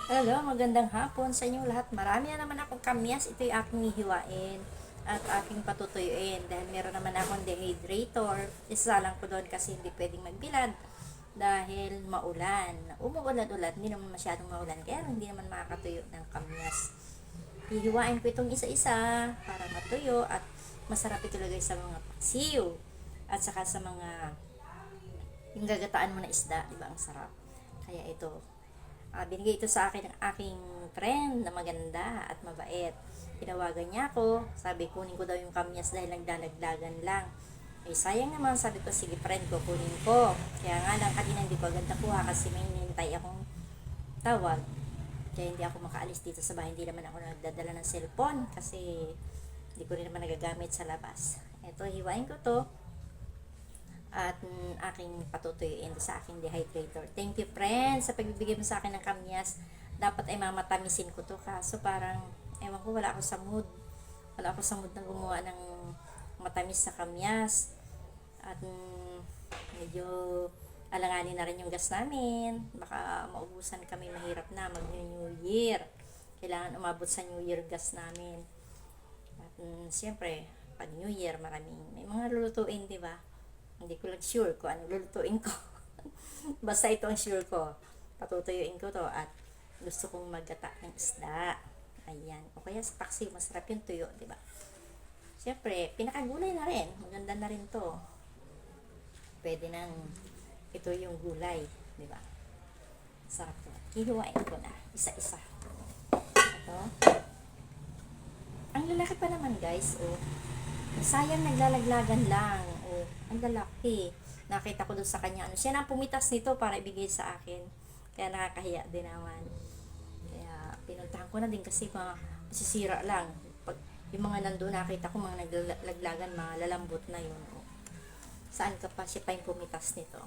Hello, magandang hapon sa inyong lahat. Marami na naman akong kamyas. Ito yung aking hihiwain at aking patutuyuin. Dahil meron naman akong dehydrator. Isa lang ko doon kasi hindi pwedeng magbilad dahil maulan. Umuulan-ulan, hindi naman masyadong maulan. Kaya hindi naman makakatuyo ng kamyas. Hihiwain ko itong isa-isa para matuyo at masarap ito lagay sa mga paksiw. At saka sa mga yung gagataan mo na isda, di ba? Ang sarap. Kaya ito, binigay ito sa akin ng aking friend na maganda at mabait. Tinawagan niya ako, sabi kunin ko daw yung kamyas dahil nagdadagdagan lang. Eh sayang naman, sabi ko sige friend ko, kunin ko. Kaya nga lang kanina hindi ko agad nakuha kasi may hinintay akong tawag. Kaya hindi ako makaalis dito sa bahay, hindi naman ako nagdadala ng cellphone kasi hindi ko rin naman nagagamit sa labas. Ito, hiwain ko to at aking patutuyuin sa aking dehydrator. Thank you friends sa pagbibigay mo sa akin ng kamyas. Dapat ay mamatamisin ko to kaso parang ewan ko, wala ako sa mood. Wala ako sa mood na gumawa ng matamis na kamyas. At medyo alanganin na rin yung gas namin. Baka maubusan kami, mahirap na mag-New Year. Kailangan umabot sa New Year gas namin. At siyempre, pag New Year, may mga lulutuin, di ba? Hindi ko lang sure kung ano lulutuin ko. Basta ito ang sure ko. Patutuyuin ko to at gusto kong maggata ng isda. Ayan. O kaya sa paksiw, masarap yung tuyo, di ba? Siyempre, pinakagulay na rin. Maganda na rin to. Pwede nang ito yung gulay, di ba? Sarap to. Hihiwain ko na. Isa-isa. Ito. Ang lalaki pa naman guys, oh. Sayang naglalaglagan lang. Oh, ang lalaki. Nakita ko doon sa kanya. Siya na pumitas nito para ibigay sa akin. Kaya nakakahiya din naman. Kaya pinuntahan ko na din kasi masisira lang. Pag yung mga nandoon nakita ko mga naglalaglagan, mga lalambot na yun. Oh. Saan ka pa? Siya pa yung pumitas nito.